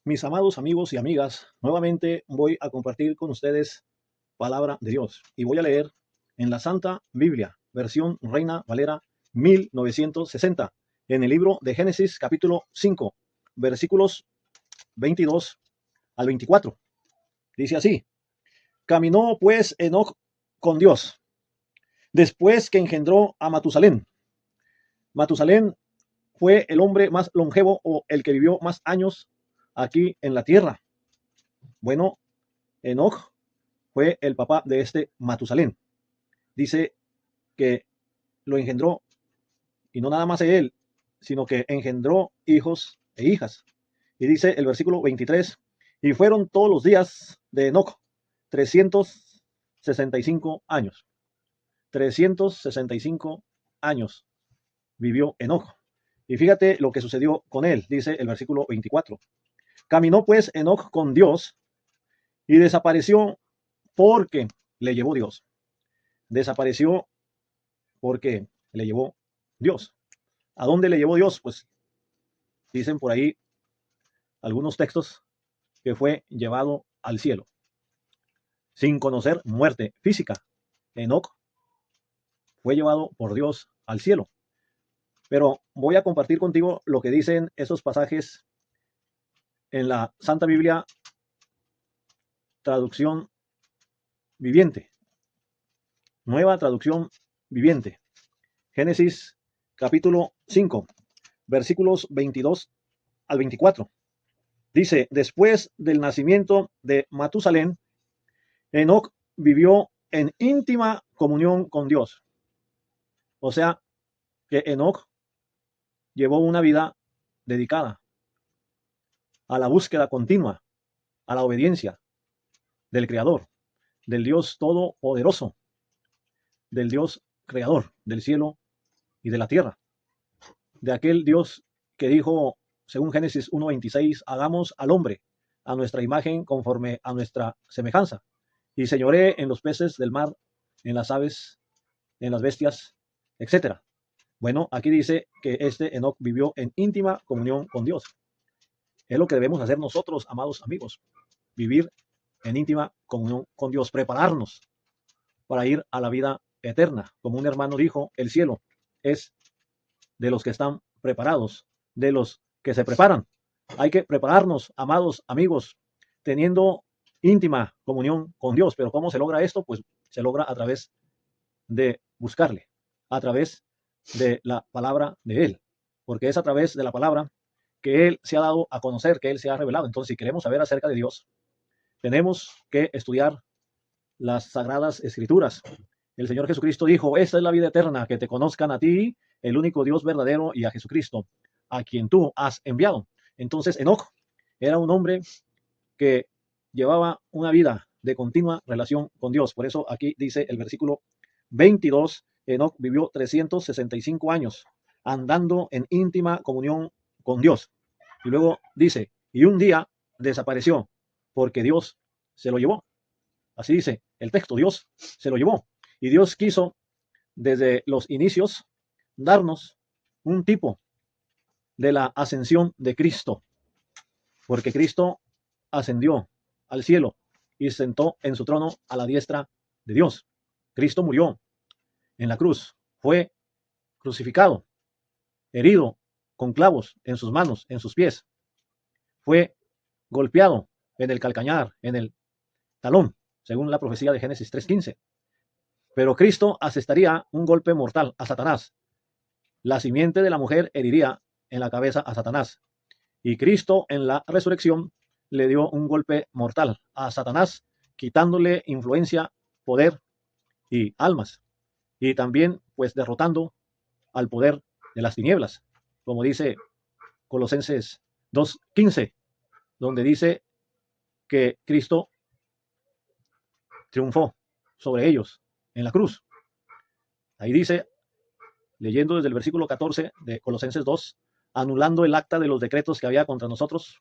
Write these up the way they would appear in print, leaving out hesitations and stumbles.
Mis amados amigos y amigas, nuevamente voy a compartir con ustedes palabra de Dios y voy a leer en la Santa Biblia, versión Reina Valera 1960, en el libro de Génesis capítulo 5, versículos 22 al 24. Dice así: Caminó pues Enoc con Dios, después que engendró a Matusalén. Matusalén fue el hombre más longevo o el que vivió más años aquí en la tierra. Bueno, Enoc fue el papá de este Matusalén. Dice que lo engendró, y no nada más él, sino que engendró hijos e hijas. Y dice el versículo 23, y fueron todos los días de Enoc 365 años. 365 años vivió Enoc. Y fíjate lo que sucedió con él, dice el versículo 24. Caminó pues Enoc con Dios y desapareció porque le llevó Dios. Desapareció porque le llevó Dios. ¿A dónde le llevó Dios? Pues dicen por ahí algunos textos que fue llevado al cielo, sin conocer muerte física. Enoc fue llevado por Dios al cielo. Pero voy a compartir contigo lo que dicen esos pasajes en la Santa Biblia, traducción viviente, nueva traducción viviente. Génesis capítulo 5, versículos 22 al 24. Dice: después del nacimiento de Matusalén, Enoc vivió en íntima comunión con Dios. O sea, que Enoc llevó una vida dedicada a la búsqueda continua, a la obediencia del Creador, del Dios Todopoderoso, del Dios Creador del cielo y de la tierra, de aquel Dios que dijo, según Génesis 1:26, hagamos al hombre a nuestra imagen conforme a nuestra semejanza, y señoree en los peces del mar, en las aves, en las bestias, etcétera. Bueno, aquí dice que este Enoc vivió en íntima comunión con Dios. Es lo que debemos hacer nosotros, amados amigos, vivir en íntima comunión con Dios, prepararnos para ir a la vida eterna. Como un hermano dijo, el cielo es de los que están preparados, de los que se preparan. Hay que prepararnos, amados amigos, teniendo íntima comunión con Dios. Pero ¿cómo se logra esto? Pues se logra a través de buscarle, a través de la palabra de Él, porque es a través de la palabra que Él se ha dado a conocer, que Él se ha revelado. Entonces, si queremos saber acerca de Dios, tenemos que estudiar las sagradas escrituras. El Señor Jesucristo dijo: esta es la vida eterna, que te conozcan a ti, el único Dios verdadero, y a Jesucristo, a quien tú has enviado. Entonces, Enoc era un hombre que llevaba una vida de continua relación con Dios. Por eso aquí dice el versículo 22, Enoc vivió 365 años andando en íntima comunión con Dios. Y luego dice, y un día desapareció porque Dios se lo llevó. Así dice el texto, Dios se lo llevó. Y Dios quiso desde los inicios darnos un tipo de la ascensión de Cristo, porque Cristo ascendió al cielo y se sentó en su trono a la diestra de Dios. Cristo murió en la cruz, fue crucificado, herido con clavos en sus manos, en sus pies, fue golpeado en el calcañar, en el talón, según la profecía de Génesis 3:15. Pero Cristo asestaría un golpe mortal a Satanás. La simiente de la mujer heriría en la cabeza a Satanás. Y Cristo en la resurrección le dio un golpe mortal a Satanás, quitándole influencia, poder y almas. Y también pues derrotando al poder de las tinieblas, como dice Colosenses 2:15, donde dice que Cristo triunfó sobre ellos en la cruz. Ahí dice, leyendo desde el versículo 14 de Colosenses 2, anulando el acta de los decretos que había contra nosotros,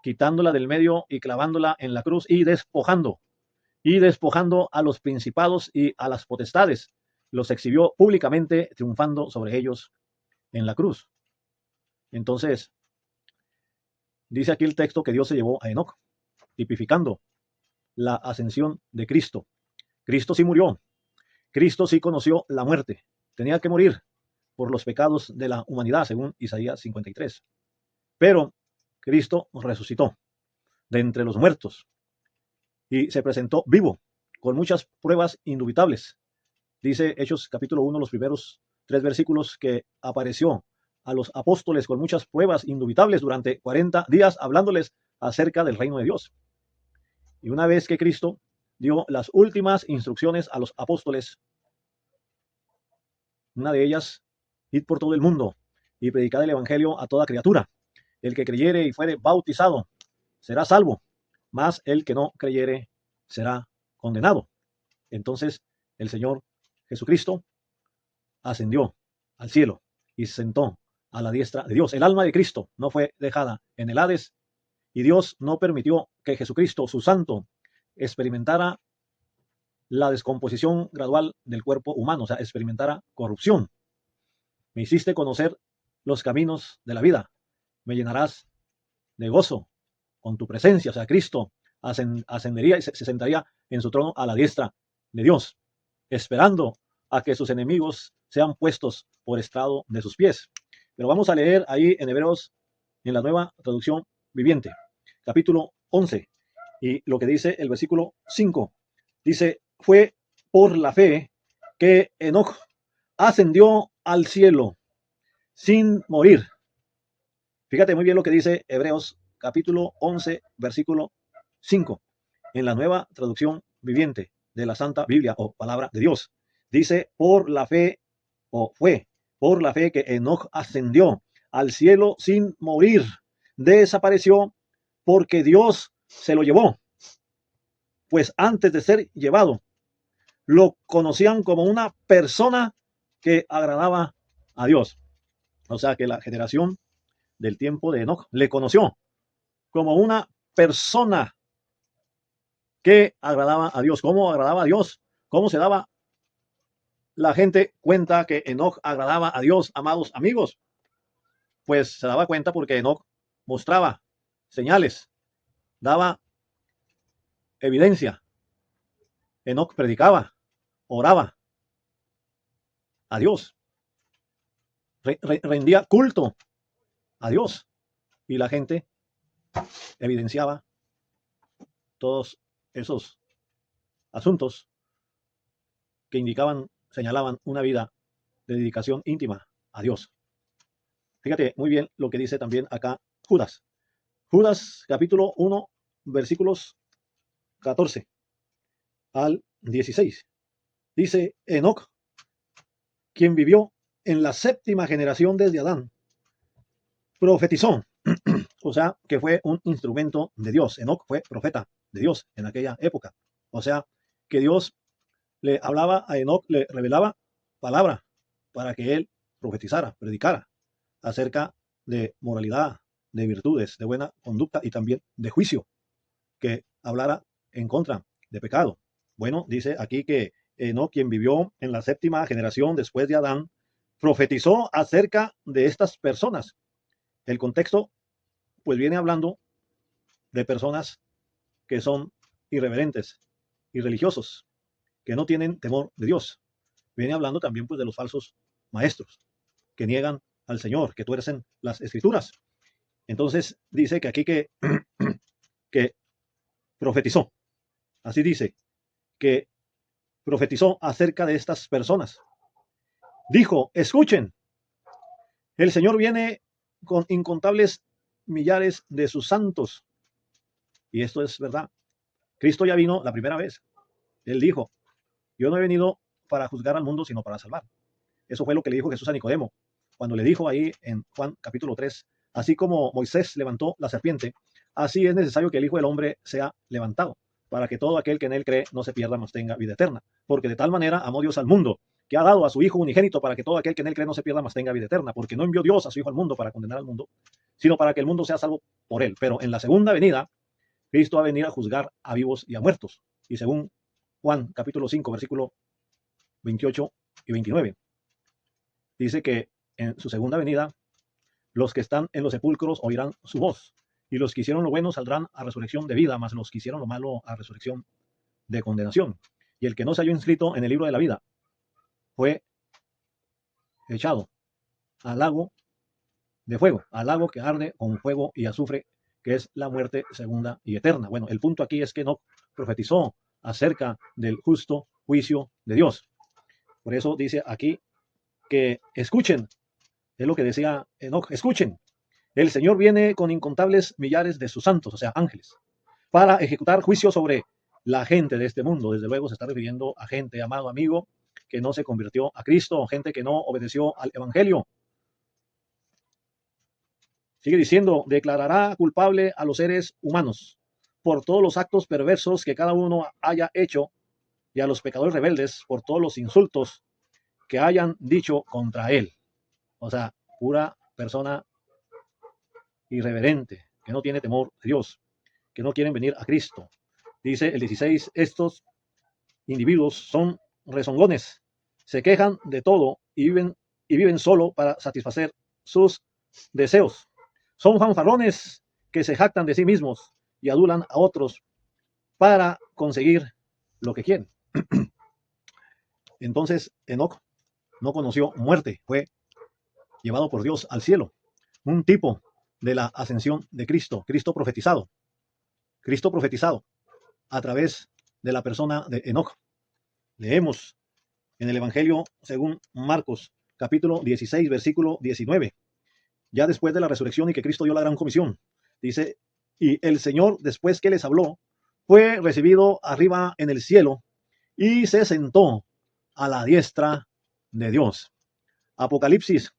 quitándola del medio y clavándola en la cruz y despojando a los principados y a las potestades, los exhibió públicamente, triunfando sobre ellos en la cruz. Entonces, Dice aquí el texto que Dios se llevó a Enoc, tipificando la ascensión de Cristo. Cristo sí murió, Cristo sí conoció la muerte, tenía que morir por los pecados de la humanidad, según Isaías 53. Pero Cristo resucitó de entre los muertos y se presentó vivo, con muchas pruebas indubitables. Dice Hechos capítulo 1, los primeros 3 versículos, que apareció a los apóstoles con muchas pruebas indubitables durante 40 días, hablándoles acerca del reino de Dios. Y una vez que Cristo dio las últimas instrucciones a los apóstoles, una de ellas, id por todo el mundo y predicad el evangelio a toda criatura. El que creyere y fuere bautizado será salvo, mas el que no creyere será condenado. Entonces el Señor Jesucristo ascendió al cielo y se sentó a la diestra de Dios. El alma de Cristo no fue dejada en el Hades, y Dios no permitió que Jesucristo, su santo, experimentara la descomposición gradual del cuerpo humano, o sea, experimentara corrupción. Me hiciste conocer los caminos de la vida, me llenarás de gozo con tu presencia. O sea, Cristo ascendería y se sentaría en su trono a la diestra de Dios, esperando a que sus enemigos sean puestos por estrado de sus pies. Pero vamos a leer ahí en Hebreos, en la Nueva Traducción Viviente, capítulo 11, y lo que dice el versículo 5. Dice, fue por la fe que Enoc ascendió al cielo sin morir. Fíjate muy bien lo que dice Hebreos capítulo 11, versículo 5, en la Nueva Traducción Viviente de la Santa Biblia o Palabra de Dios. Dice, por la fe, o fue por la fe que Enoc ascendió al cielo sin morir. Desapareció porque Dios se lo llevó. Pues antes de ser llevado, lo conocían como una persona que agradaba a Dios. O sea que la generación del tiempo de Enoc le conoció como una persona que agradaba a Dios. ¿Cómo agradaba a Dios? ¿Cómo se daba la gente cuenta que Enoc agradaba a Dios, amados amigos? Pues se daba cuenta porque Enoc mostraba señales, daba evidencia. Enoc predicaba, oraba a Dios, rendía culto a Dios, y la gente evidenciaba todos esos asuntos que indicaban, señalaban una vida de dedicación íntima a Dios. Fíjate muy bien lo que dice también acá Judas. Judas capítulo 1, versículos 14 al 16. Dice, Enoc, quien vivió en la séptima generación desde Adán, profetizó, o sea, que fue un instrumento de Dios. Enoc fue profeta de Dios en aquella época. O sea, que Dios le hablaba a Enoc, le revelaba palabra para que él profetizara, predicara acerca de moralidad, de virtudes, de buena conducta y también de juicio, que hablara en contra de pecado. Bueno, dice aquí que Enoc, quien vivió en la séptima generación después de Adán, profetizó acerca de estas personas. El contexto, pues, viene hablando de personas que son irreverentes, irreligiosos, que no tienen temor de Dios. Viene hablando también, pues, de los falsos maestros que niegan al Señor, que tuercen las escrituras. Entonces dice que aquí que profetizó, así dice, que profetizó acerca de estas personas. Dijo, escuchen, el Señor viene con incontables millares de sus santos. Y esto es verdad. Cristo ya vino la primera vez. Él dijo, yo no he venido para juzgar al mundo, sino para salvar. Eso fue lo que le dijo Jesús a Nicodemo, cuando le dijo ahí en Juan capítulo 3, así como Moisés levantó la serpiente, así es necesario que el Hijo del Hombre sea levantado, para que todo aquel que en él cree no se pierda, mas tenga vida eterna. Porque de tal manera amó Dios al mundo, que ha dado a su Hijo unigénito, para que todo aquel que en él cree no se pierda, mas tenga vida eterna. Porque no envió Dios a su Hijo al mundo para condenar al mundo, sino para que el mundo sea salvo por él. Pero en la segunda venida, Cristo va a venir a juzgar a vivos y a muertos. Y según Juan capítulo 5, versículo 28 y 29, dice que en su segunda venida los que están en los sepulcros oirán su voz y los que hicieron lo bueno saldrán a resurrección de vida, mas los que hicieron lo malo a resurrección de condenación. Y el que no se halló inscrito en el libro de la vida fue echado al lago de fuego, al lago que arde con fuego y azufre, que es la muerte segunda y eterna. Bueno, el punto aquí es que Enoc profetizó acerca del justo juicio de Dios. Por eso dice aquí que escuchen, es lo que decía Enoc, escuchen, el Señor viene con incontables millares de sus santos, o sea, ángeles, para ejecutar juicio sobre la gente de este mundo. Desde luego se está refiriendo a gente, amado amigo, que no se convirtió a Cristo, gente que no obedeció al Evangelio. Sigue diciendo, declarará culpable a los seres humanos por todos los actos perversos que cada uno haya hecho y a los pecadores rebeldes por todos los insultos que hayan dicho contra él. O sea, pura persona irreverente, que no tiene temor de Dios, que no quieren venir a Cristo. Dice el 16, estos individuos son rezongones, se quejan de todo y viven solo para satisfacer sus deseos. Son fanfarrones que se jactan de sí mismos y adulan a otros para conseguir lo que quieren. Entonces Enoc no conoció muerte, fue llevado por Dios al cielo. Un tipo de la ascensión de Cristo, Cristo profetizado a través de la persona de Enoc. Leemos en el Evangelio según Marcos, capítulo 16, versículo 19. Ya después de la resurrección y que Cristo dio la gran comisión, dice, y el Señor, después que les habló, fue recibido arriba en el cielo y se sentó a la diestra de Dios. Apocalipsis,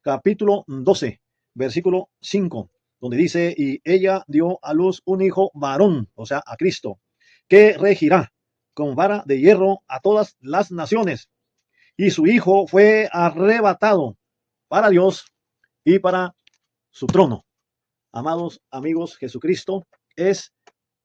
capítulo 12, versículo 5, donde dice, y ella dio a luz un hijo varón, o sea, a Cristo, que regirá con vara de hierro a todas las naciones, y su hijo fue arrebatado para Dios y para su trono. Amados amigos, Jesucristo es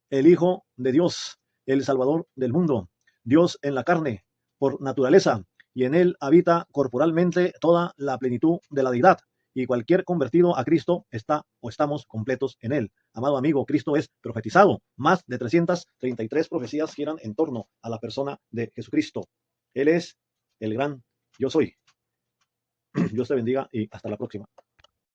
el Hijo de Dios, el Salvador del mundo, Dios en la carne, por naturaleza, y en él habita corporalmente toda la plenitud de la deidad. Y cualquier convertido a Cristo está o estamos completos en él. Amado amigo, Cristo es profetizado. Más de 333 profecías giran en torno a la persona de Jesucristo. Él es el gran yo soy. Dios te bendiga y hasta la próxima.